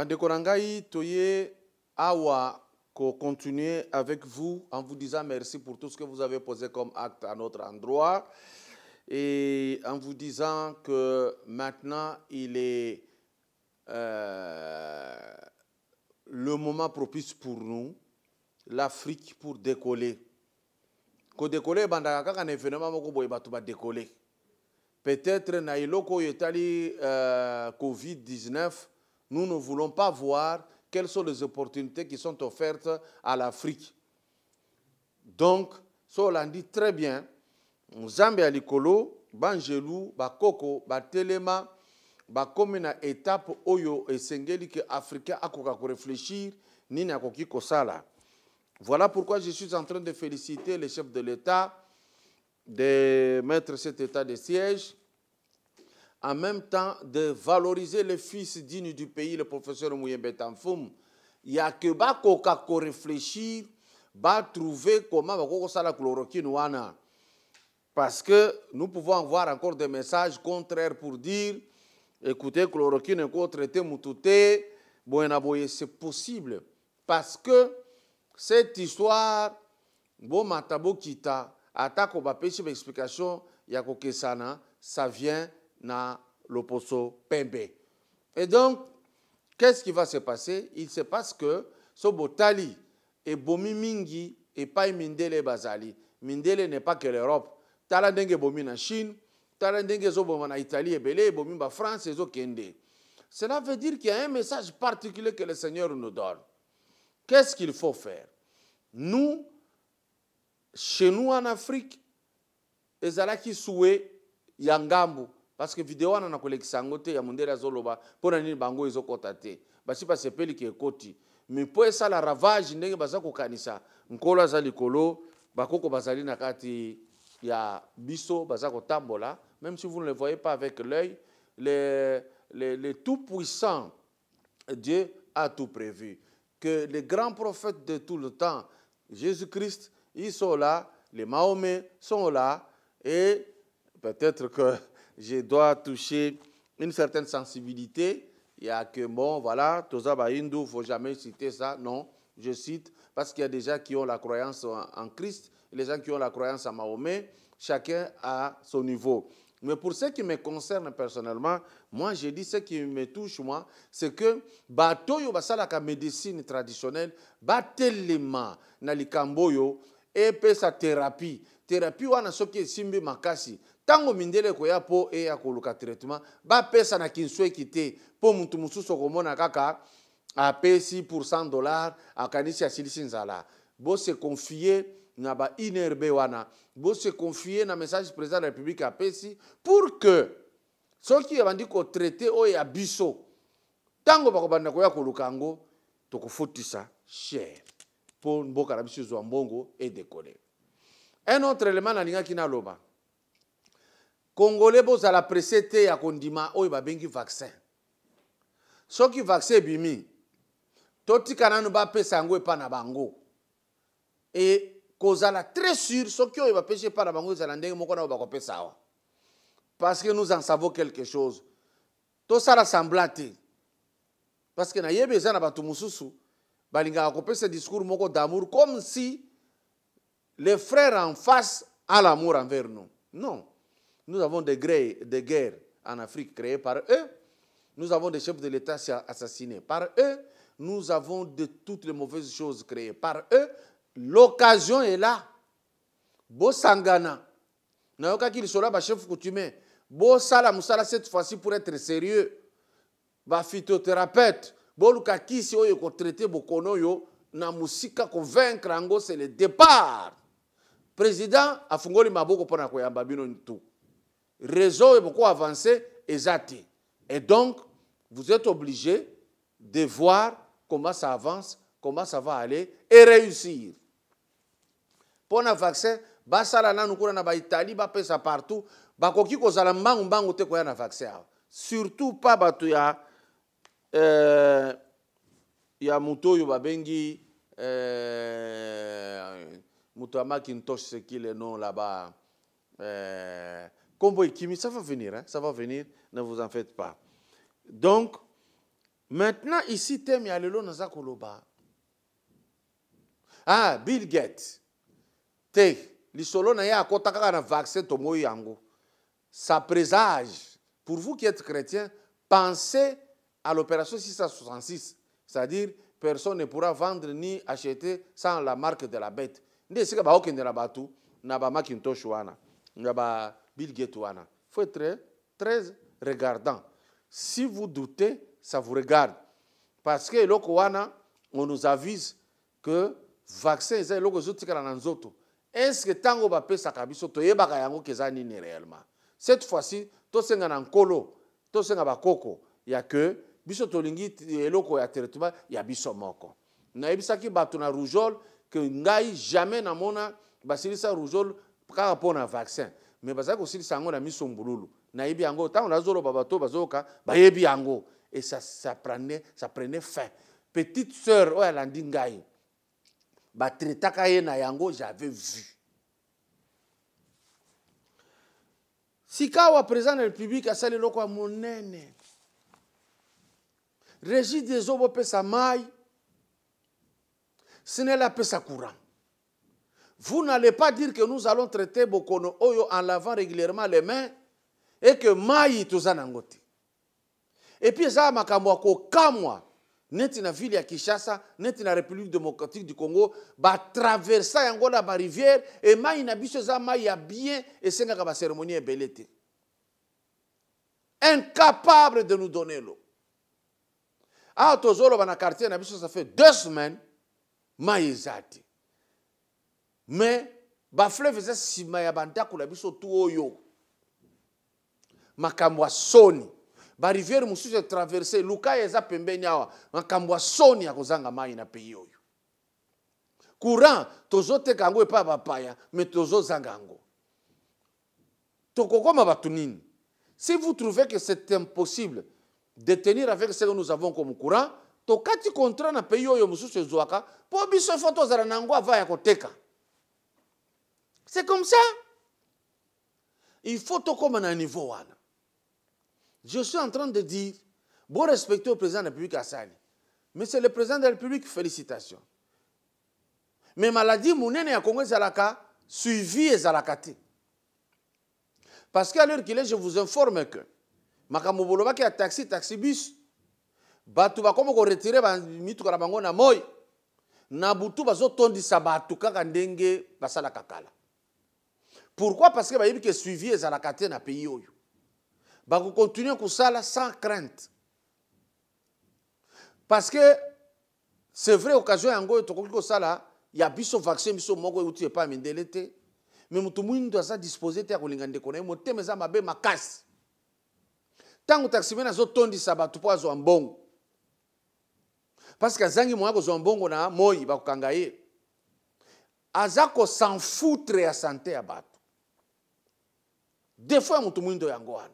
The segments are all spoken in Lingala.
bandeko na ngai toye awa ko continuer avec vous en vous disant merci pour tout ce que vous avez posé comme acte à notre endroit et en vous disant que maintenant il est le moment propice pour nous, l'Afrique, pour décoller. Ko décoller bandaka kaka na événement moko boye batu ba décoller. Peut-être na iloko yetali Covid-19, nous ne voulons pas voir quelles sont les opportunités qui sont offertes à l'Afrique. Donc, ça dit très bien, Zambie à l'ikolo, Bangelou, Bakoko, Batelema, Bakomi na étape oyo esengeli que Africain akoka ko réfléchir nini akoki kosala. Voilà pourquoi je suis en train de féliciter les chefs de l'État de mettre cet état de siège, en même temps de valoriser les fils dignes du pays, le professeur Mouyembe Tamfoum. Il n'y a que Bakoka ko réfléchir, ba trouver comment Bakoko sala chloroquine wana. Parce que nous pouvons avoir encore des messages contraires pour dire écoutez, chloroquine est traité moutouté, c'est possible. Parce que cette histoire, bon matabo kita, atako ba pechi explication ya kokesana, ça vient na l'Oposo Pembe. Et donc, qu'est-ce qui va se passer? Il se passe que Sobotali et Bomi Mingi et pas Mindele Bazali. Mindele n'est pas que l'Europe. Tala denge bomi na Chine, tala denge zo bomi na Italie et Belé, bomi ba France et zo Kende. Cela veut dire qu'il y a un message particulier que le Seigneur nous donne. Qu'est-ce qu'il faut faire? Nous, chez nous en Afrique, ezalaki soué yangambu parce que vidéo wana na kolekisa ngote ya mondela zoloba pona nini bango ezokota te basi pa sepeli ki ekoti mais po esa la ravage ndenge baza kokanisa nkolo za likolo bakoko bazali na kati ya biso baza kotambola même si vous ne le voyez pas avec l'œil le tout puissant Dieu a tout prévu que les grands prophètes de tout le temps Jésus-Christ ils sont là, les Mahomet sont là et peut-être que je dois toucher une certaine sensibilité. Il y a que, bon, voilà, Tozaba Hindu, il ne faut jamais citer ça. Non, je cite parce qu'il y a des gens qui ont la croyance en Christ, et les gens qui ont la croyance en Mahomet, chacun à son niveau. Mais pour ce qui me concerne personnellement, moi, je dis ce qui me touche, moi, c'est que Batoyo Basalaka médecine traditionnelle, Batelema, Nalikamboyo, et puis sa thérapie. Thérapie, wana soki simbi makasi. Tango mindele koya po e ya koluka traitement, ba pesa na kinswe kite, po muntu mususu komona kaka, a pesi pour $100, a kanisi ya silisi nzala. Bo se confier na ba inerbe wana. Bo se confier na message président de la République a pesi, pour que, soki ya bandi ko traité o ya biso, tango bako banda koya koluka ngo, toko fotisa, cher. Pour mboka na biso zo mbongo et décoller. Un autre élément na linga kina loba. Congolais boza la précédé ya kondima oyo ba bengi vaccin. Soki vaccin bimi, toti kananu ba pesa ngo epa na bango. Et kozala très sûr soki oyo ba pesa pa na bango ezala ndenge moko na ba ko pesa awa. Parce que nous en savons quelque chose. To sala semblate. Parce que na yebe za na batu mususu balinga ko pesa discours moko d'amour comme si les frères en face ont l'amour envers nous. Non. Nous avons des guerres en Afrique créées par eux. Nous avons des chefs de l'État assassinés par eux. Nous avons de toutes les mauvaises choses créées par eux. L'occasion est là. Bo sangana. Nayoka qu'il soit là, chef coutumier. Bo sala musala cette fois-ci pour être sérieux. Ba phytothérapeute. Bo luka kisi oyo ko traiter bokono yo na musika convaincre ango c'est le départ. Président a fungoli maboko pona koyamba bino tout. Réseau est beaucoup avancé exacté. Et donc vous êtes obligé de voir comment ça avance, comment ça va aller et réussir. Pour un vaccin, basala na nukuna na ba Italie ba pesa partout, ba koki ko zala mbangu te koya na vaccin. Surtout pas batu ya muto yo babengi muto Macintosh c'est qui le nom là-bas Combo Kimi, ça va venir, hein? Ça va venir, ne vous en faites pas. Donc, Maintenant, ici, thème ya lelo naza koloba. Ah, Bill Gates. Te, lisolo na ya akota kaka na vaccin tomo yango. Ça présage. Pour vous qui êtes chrétiens, pensez à l'opération 666. C'est-à-dire, personne ne pourra vendre ni acheter sans la marque de la bête. Nde sika ba okende na batu na ba Macintosh wana, na ba Bill Gates wana. Faut être très regardant. Si vous doutez, ça vous regarde. Parce que loko wana, on nous avise que vaccin est loko zotikala na nzoto. Est-ce que tango ba pesa kabiso to yebaka yango keza nini réellement? Cette fois-ci, to senga na nkolo, to senga ba koko, ya que biso tolingi eloko ya traitement ya biso moko. Na ebisaki batu na rougeole que ngai jamais na mona basilisa rougeole kaka pona vaccin. Mais bazako silisa yango na miso mbululu. Na yebi yango tango nazolo babato bazoka ba yebi yango et ça prenait fin. Petite sœur o alandi ngai. Ba traitaka ye na yango j'avais vu. Sikawa président de la République a sali loko monene. Régie des eaux pesa mai. Ce n'est la pesa courant. Vous n'allez pas dire que nous allons traiter Bokono Oyo en lavant régulièrement les mains et que mai tozanangote. Et puis ça makambo ko kamwa neti na ville ya Kinshasa, neti na République démocratique du Congo, ba traverser yango la rivière et mai na biso za mai ya bien et senga ka ba cérémonie ebelete. Incapable de nous donner l'eau. Ah tozolo ba na quartier na biso ça fait 2 semaines mai ezati. Mais ba fleuve za sima ya bandako la biso tu oyo. Makambo soni. Ba rivière mususu traverser luka eza pembeni awa makambo soni ya kozanga mai na pays oyo. Courant tozote kango epa bapaya mais tozo zangango. Tokokoma batunini. Si vous trouvez que c'est impossible de tenir avec ce que nous avons comme courant, tokati contrat na pays oyo mususu ezwaka po biso foto zara nango ava ya koteka. C'est comme ça. Il faut tokoma na niveau wana. Je suis en train de dire, bon respecter au président de la République Assali. Mais c'est le président de la République, félicitations. Mais maladie, mounene ya Congo Zalaka, suivi et Zalakati. Parce qu'à l'heure qu'il est, je vous informe que, Makamoboloba qui a taxi bus, batu ba komo ko retirer ba mitu kala bango na moy, na butu bazo tondi sabatu kaka ndenge basala kakala. Pourquoi? Parce que ba yebi que suivi et Zalakati na pays oyo. Bah, vous continuez comme ça sans crainte. Parce que c'est vrai, occasion yango to ko sala ya biso vaccin biso moko uti pas mendelete mais mutu mwindu asa disposer te ko lingande ko na motema za mabe makasi. Tango taximena zo tondi sabatu po azo mbongo. Parce que zangi mo ko zo mbongo na moyi ba kanga ye. Azako s'en foutre ya santé ya batu. Des fois mutu mwindu yango wana.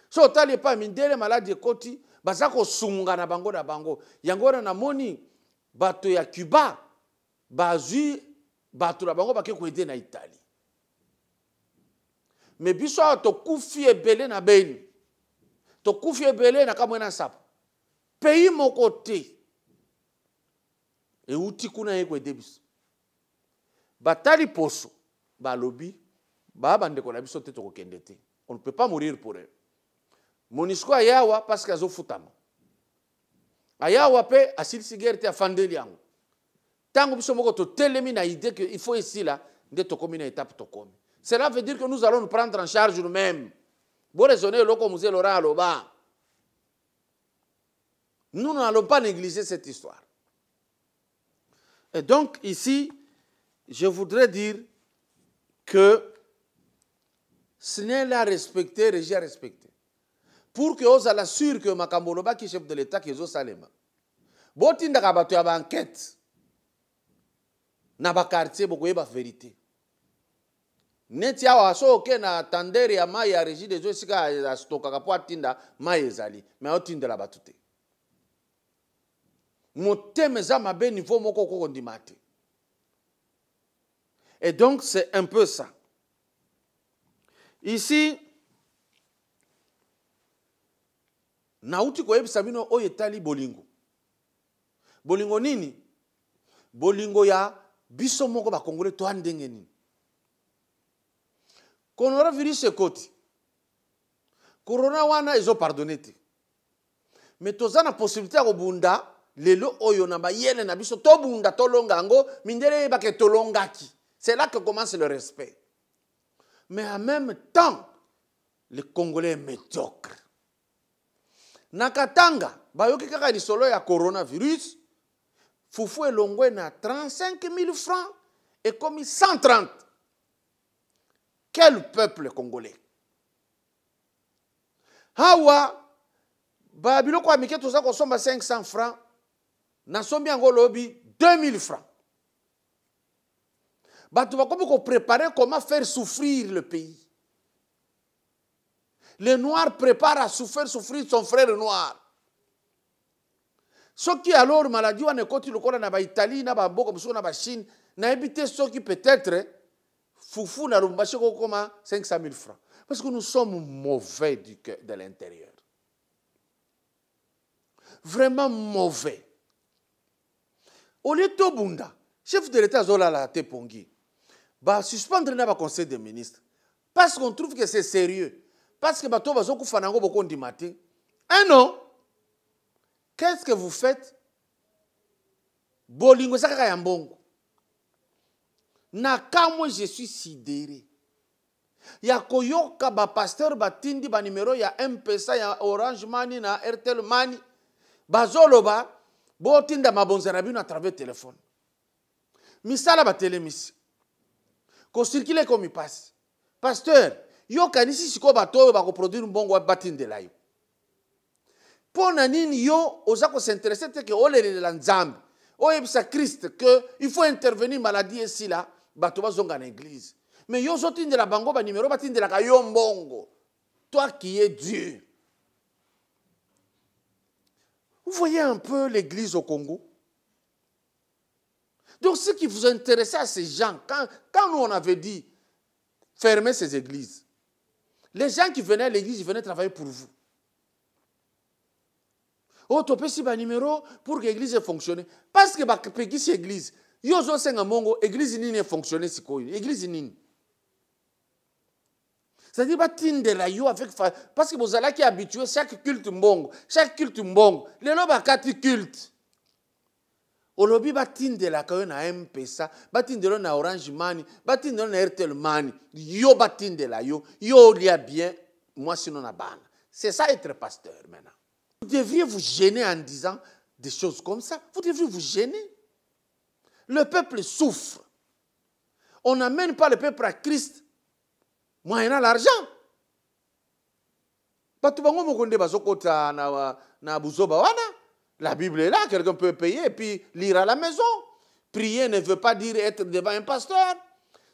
So tali pa mindele maladi koti bazako sunga na bango na bango yangora na moni bato ya Cuba bazui bato na bango bake kwede na Italie mais biso to kufi ebele na beni to kufi ebele na kamwena sapo pays moko te e uti kuna ye kwede biso batali poso balobi ba bandeko na biso te to kokende te on ne peut pas mourir pour eux. Monisco ayawa parce qu'azo futama. Ayawa pe asilisi guerre te afandeli yango. Tango biso moko to telemi na idée que il faut ici là de to komi na étape to komi. Cela veut dire que nous allons nous prendre en charge nous-mêmes. Bon raisonner loko musée Laurent Aloba. Nous n'allons pas négliger cette histoire. Et donc ici, je voudrais dire que ce n'est la respecter, régie à respecter. Pour que vous allez sûr que Makamboloba qui est chef de l'État qui est au Salema. Botin d'Akabato y a enquête. Na ba quartier beaucoup ba vérité. Netia wa so ke na tandere ya mai ya régie des eaux sika ya stoka ka po atinda mai ezali. Mais otinda la batute. Moteme za mabe niveau moko ko ndimate. Et donc c'est un peu ça. Ici nauti koyebisa bino oyo etali bolingo. Bolingo nini? Bolingo ya biso moko ba Congolais to ndenge nini. Coronavirus ekoti. Corona wana ezo pardonner te. Mais tozana possibilité ya kobunda lelo oyo na bayele na biso to bunda to longango mindele ba ke tolongaki. C'est là que commence le respect. Mais en même temps, le Congolais est médiocre. Nakatanga, bayoki kaka lisolo ya coronavirus, fufu elongwe na 35 000 francs et comme 130. Quel peuple congolais? Hawa, ba biloko amike toza kosomba 500 francs, na sombi yango lobi 2000 francs. Batu bakomi ko préparer comment faire souffrir le pays. Le noir prépare à souffrir son frère noir. Ce qui alors maladie wana ekoti lokola na ba Italie na ba mboka mosusu na ba Chine na ebité ce qui peut-être foufou na Lubumbashi ko koma 500 000 francs parce que nous sommes mauvais du cœur de l'intérieur. Vraiment mauvais. Olito bunda chef de l'État zola la te pongi. Ba suspendre na ba conseil des ministres parce qu'on trouve que c'est sérieux. Parce que bato bazo kufanango boko ndimate. Eh non. Qu'est-ce que vous faites? Bolingo sakaka ya mbongo. Na kamwe je suis sidéré. Ya koyoka ba pasteur batindi ba numéro ya M-Pesa ya Orange Money na Airtel Money. Bazoloba bo tinda mabonzera bino à travers téléphone. Misala ba télémisi. Ko circuler comme il passe. Pasteur, yo kanisi siko bato ba ko produire mbongo batindela yo. Pona nini yo ozako s'intéresser te que olele la nzambe. Oyebisa Christ que il faut intervenir maladie ici là, bato bazonga na église. Mais yo zotindela bango ba numéro batindela ka yo mbongo. Toi qui es Dieu. Vous voyez un peu l'église au Congo? Donc ce qui vous intéressait à ces gens, quand nous on avait dit fermer ces églises, les gens qui venaient à l'église, ils venaient travailler pour vous. Oh, tu peux si ba numéro pour que l'église fonctionne. Parce que ba peki si église, yo zo senga mongo église nini fonctionner sikoyo. Église nini. C'est-à-dire ba tindela yo avec parce que vous allez qui habitué chaque culte mbongo, les lo ba kati culte. Olobi ba tindela kayo na M-Pesa, ba tindela na Orange Money, ba tindela na Airtel Money. Yo ba tindela yo lia bien, moi sinon na bana. C'est ça être pasteur maintenant. Vous devriez vous gêner en disant des choses comme ça. Vous devriez vous gêner. Le peuple souffre. On n'amène pas le peuple à Christ moyennant l'argent. La Bible est là, quelqu'un peut payer et puis lire à la maison. Prier ne veut pas dire être devant un pasteur.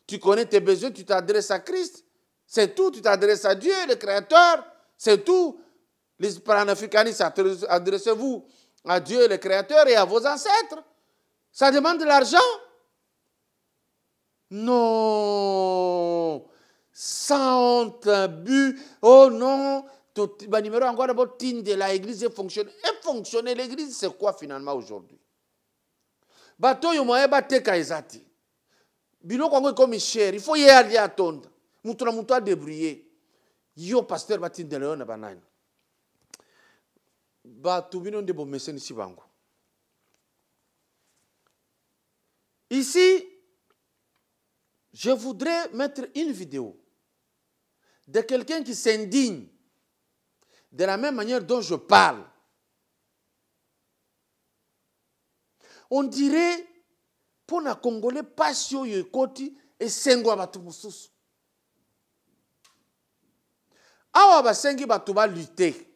Tu connais tes besoins, tu t'adresses à Christ. C'est tout, tu t'adresses à Dieu, le Créateur. C'est tout. Les panafricanistes, adressez-vous à Dieu, le Créateur, et à vos ancêtres. Ça demande de l'argent. Non. Sans honte, but. Oh non. Numéro encore d'abord, de l'église fonctionne. Et fonctionner, l'église, c'est quoi finalement aujourd'hui? Bato yo moye bate kaizati. Bino kwango comme cher, il faut y aller attendre. Moutouna moutoua débrouiller. Yo pasteur batin de leon na banane. Ici, je voudrais mettre une vidéo de quelqu'un qui s'indigne de la même manière dont je parle. On dirait, pour les Congolais, passion yekoti et sengwa batu mususu. Awa basengi batu ba lutter.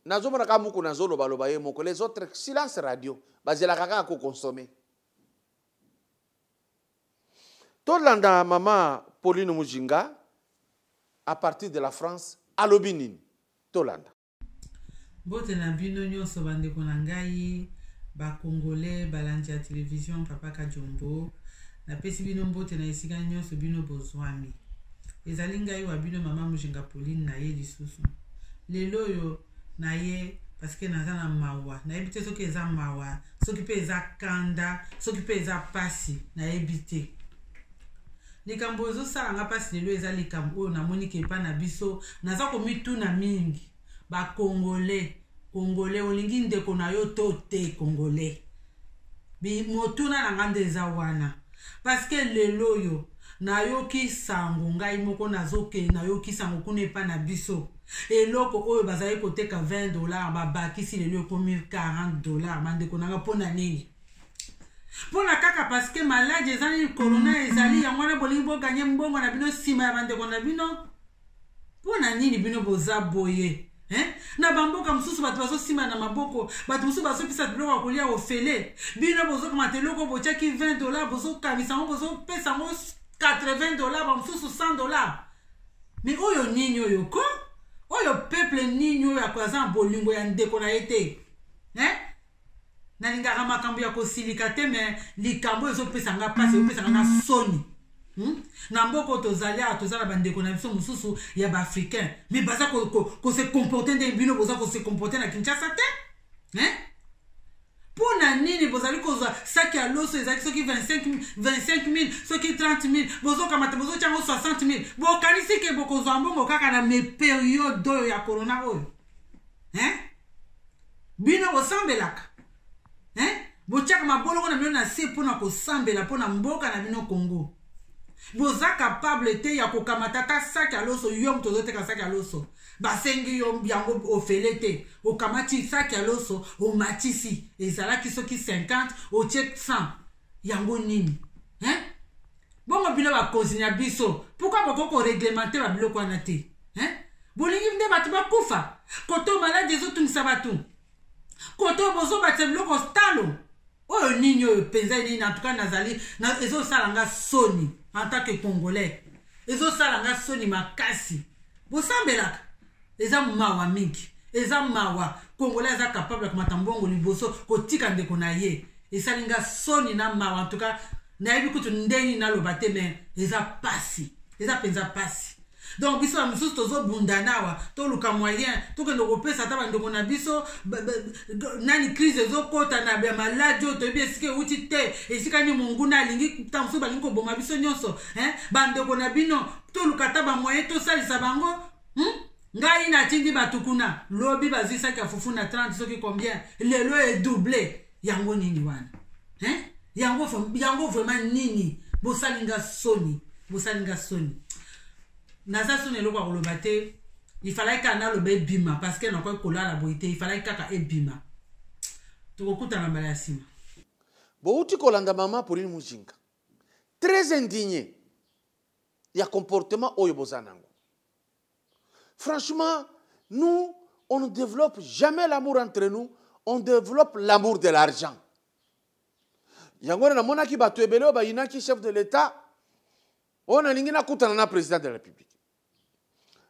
Les autres, silence radio. Bazela kaka ko consommer. Tolanda maman Pauline Mujinga, à partir de la France, à Lobinin. Tolanda. Bote na bino nyonso bandeko na ngai ba Congolais balandi ya télévision Papa Kajombo na pesi bino mbote na esika nyonso bino bozwami. Ezali ngai wa bino maman Mujinga Pauline na ye lisusu. Lelo yo na ye parce que naza na mawa nayebi te soki eza mawa soki mpe eza kanda soki mpe eza pasi nayebi te likambo ezosalanga mpasi lelo eza likambo oyo namoni ke epa na biso naza komituna mingi bakongole kongole olingi ndeko na yo to te kongole motuna na nga nde eza wana parceke lelo oyo nayoki sango ngai moko nazokende nayoki sango kuna epa na biso eloko oyo bazali koteka $20 babakisi lelo ekomi $40 mandeko nanga mpona nini mpona kaka parceke maladi ezali corona ezali yango wana bolingi boganye mbongo na bino nsima ya bandeko na bino mpona nini bino boza boye na bamboka mosusu bato bazosima na maboko bato mosusu bazopesa biloko ya kolia ofele bino bozokamata eloko botiaki $20 bozokamisa yango bozopesa yango $80 bamosusu $100 me oyo nini oyo ko oyo peuple nini oyo akoza na bolingo ya ndeko na ye te nalingaka makambo ya kosilika te me likambo ezopesanga mpasi ezopesanga na soni na mboka tozali awa toza na bandeko na biso mosusu ya baafricain me baza kose comporte nde bino boza kose comporte na Kinshasa te mpona nini bozali kozwa saki ya loso ezali soki 25 000 soki 30 000 bozokamata bozotiango 60 000 bokanisi ke bokozwa mbongo kaka na meperiode oyo ya corona oyo bino bosambelaka botiaka mabolongo na bino na se mpona kosambela mpona mboka na bino Congo boza capable te ya kokamata ta saki ya loso yo moto ozoteka saki ya loso basengi yo yango ofele te okamati saki ya loso omatisi ezalaki soki 50 otie 100 yango nini bongo bino bakonsinya biso pourquoi bokoko reglementer babiloko wana te bolingi nde bato bakufa koto maladi ezotungisa bato koto bozobatisa biloko talo oyo nini oyo mpenza nini en tout cas nazali ezosalanga soni en tant que congolais ezosalanga soni makasi bosambelaka eza mawa mingi eza mawa congolais aza capable akomata mbongo liboso kotika ndeko na ye esalinga soni na mawa en tout cas nayebi kutu ndeni naloba te me eza pasi eza mpenza pasi donc biso ya mosusu tozobunda awa toluka moyen tokende kopesa ata bandeko na biso nani crise ezokota na maladi oyo toyebi esika euti te esika ni monguna alingi ta mosusu balingi koboma biso nyonso bandeko na bino toluka ata bamoyen tosalisa bango ngai natindi bato kuna lobi bazwisaki ya fufu na 30 soki combien lelo edouble yango nini wana yango vraiment nini bosalinga soni naza soni eloko ya koloba te ifalaki kaka naloba ebima parceke nakoki kolala boye te ifalaki kaka ebima tokokutana mbala ya nsima bouti kolanda mama Pauline Mujinga très indigné ya comportement oyo boza nango. Franchement, nous on ne développe jamais l'amour entre nous, on développe l'amour de l'argent. Yango na monaki bato ebele ba inaki chef de l'État on alingi na kutana na président de la République.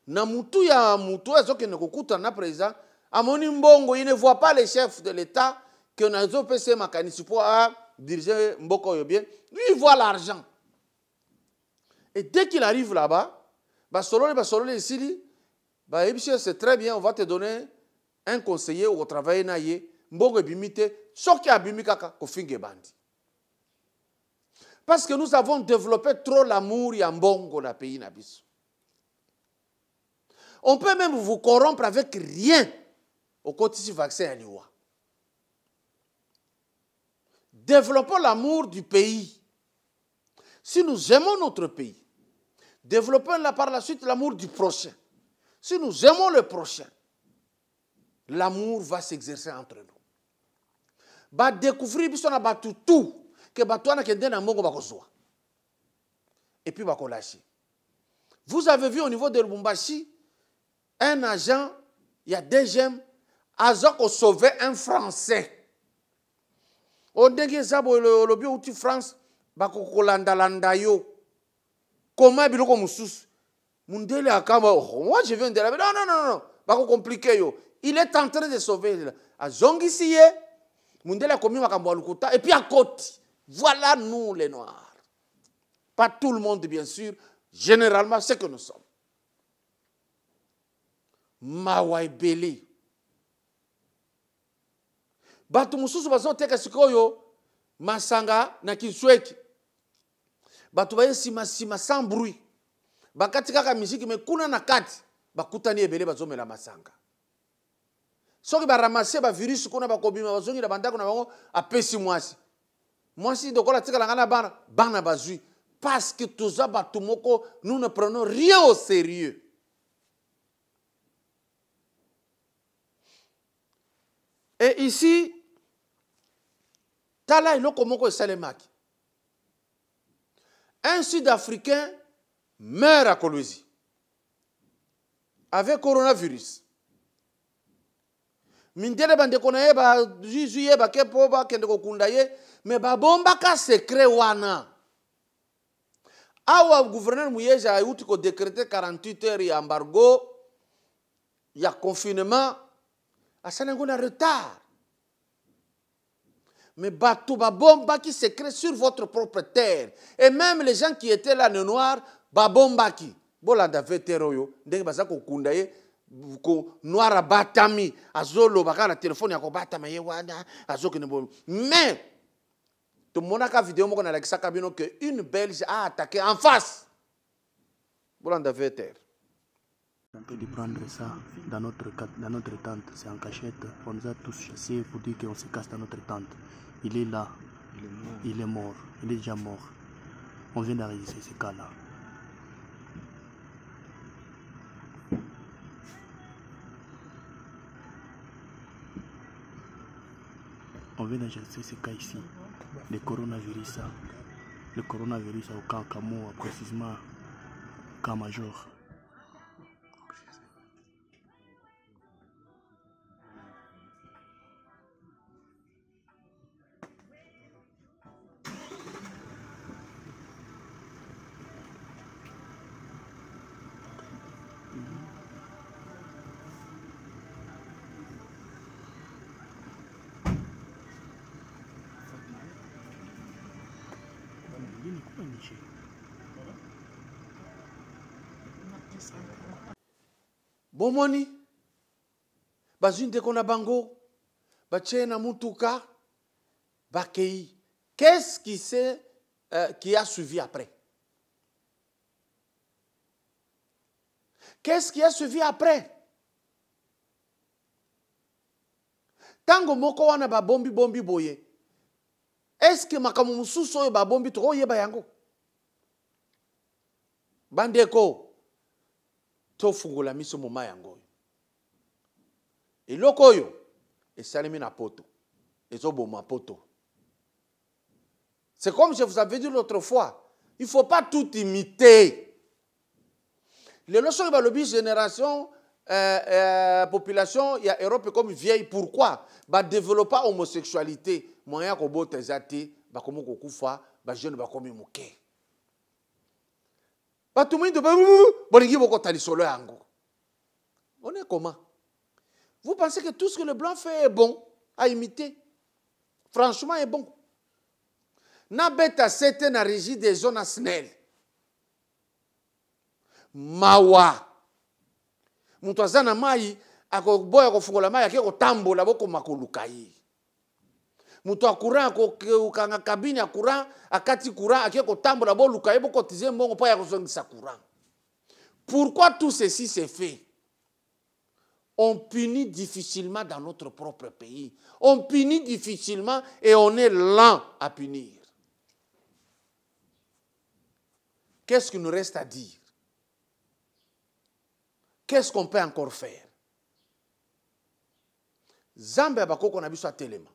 Na mutu ya mutu ezoke ne kokutana na président amoni mbongo, il ne voit pas les chefs de l'État que na zo pese makanisi pour diriger mboko yo bien, lui il voit l'argent. Et dès qu'il arrive là-bas, basolole ici, c'est très bien, on va te donner un conseiller au travail naie, mbongo ebimite, soki abimi kaka ko finge bandi. Parce que nous avons développé trop l'amour et mbongo na pays na biso. On peut même vous corrompre avec rien au côté vaccin à l'IOA. Développons l'amour du pays. Si nous aimons notre pays, développons par la suite l'amour du prochain. Si nous aimons le prochain, l'amour va s'exercer entre nous. Ba découvrir bisona ba tout que batouana kende na mongo bakozwa. Et puis bakolashi. Vous avez vu au niveau de Lubumbashi un agent, il y a DGM, a sauvé un Français. On dit que ça le bio outil France bakokolanda landa yo. Comment biloko mususu mundele akamba moi je viens de là non bako compliqué yo. Il est en train de sauver a zongisiye mundele komi makambo alukuta et puis à côté. Voilà nous les noirs. Pas tout le monde bien sûr, généralement c'est que nous sommes. Mawaibeli Batu mususu bazoteka sikoyo masanga na kisweki. Batu baye sima sans bruit. Bakati kaka miziki mekuna na kati bakutani ebele bazomela masanga. Soki ba ramasser ba virus kuna bakobima bazongi na bandako na bango apesi mwasi. Mwasi dokola tika langana bana bazui parce que toza batu moko nous ne prenons rien au sérieux. Et ici tala iloko moko esalemaki. Un Sud-Africain meurt à Kolwezi avec coronavirus. Mindele bandeko na ye ba juju ye ba kepo ba kende ko kunda ye mais ba bomba ka secret wana. Awa gouverneur Muyeja a outi ko décréter 48 heures ya embargo ya confinement a Sénégal en retard. Mais batou ba bomba qui secret sur votre propre terre et même les gens qui étaient là le noir ba bomba qui bolanda veteroyo ndenge baza ko kunda ye ko noir batami azolo baka na téléphone yako batama ye wana azoki ne bon mais tout le monde a vidéo moko na lakisa kabino que une Belge a attaqué en face bolanda veter. Tenté de prendre ça dans notre tente, c'est en cachette. On nous a tous chassés pour dire qu'on se casse dans notre tente. Il est là, il est mort, il est déjà mort. On vient d'enregistrer ce cas-là. On vient d'enregistrer ce cas ici, le coronavirus au camp Camo, précisément camp Major. Bomoni bazunde kona bango bachena mutuka bakei. Qu'est-ce qui a suivi après? Qu'est-ce qui a suivi après? Tango moko wana ba bombi boye. Est-ce que makamu mususu oyo ba bombi to yeba yango? Bandeko to fungula miso moma yango. Eloko oyo esalemi na poto. Ezoboma poto. C'est comme je vous avais dit l'autre fois, il ne faut pas tout imiter. Les leçons de la génération population, il y a Europe comme vieille. Pourquoi? Bah développer homosexualité, moyen ko bote zati, bah comme ko kufa, bah jeune bah comme moké. Bah tout le monde bah bolingi boko tali solo yango. On est comment? Vous pensez que tout ce que le blanc fait est bon à imiter? Franchement, est bon. Na beta sete na régie des zones à snell. Mawa. Mutwazana mai akoboya kofungola mai akeko tambola boko makolukai. Mutu akura ko kanga kabine akura akati kura akeko tambola bo lukai boko tize mbongo pa ya kozongisa kura. Pourquoi tout ceci s'est fait? On punit difficilement dans notre propre pays. On punit difficilement et on est lent à punir. Qu'est-ce qu'il nous reste à dire? Qu'est-ce qu'on peut encore faire? Zambé bakoko na biso atelema.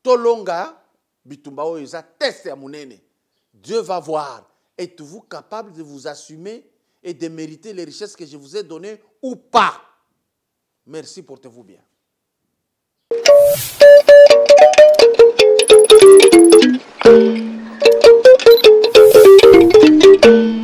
Tolonga bitumba oyo eza test ya munene. Dieu va voir. Êtes-vous capable de vous assumer et de mériter les richesses que je vous ai données ou pas? Merci, portez-vous bien. Thank you.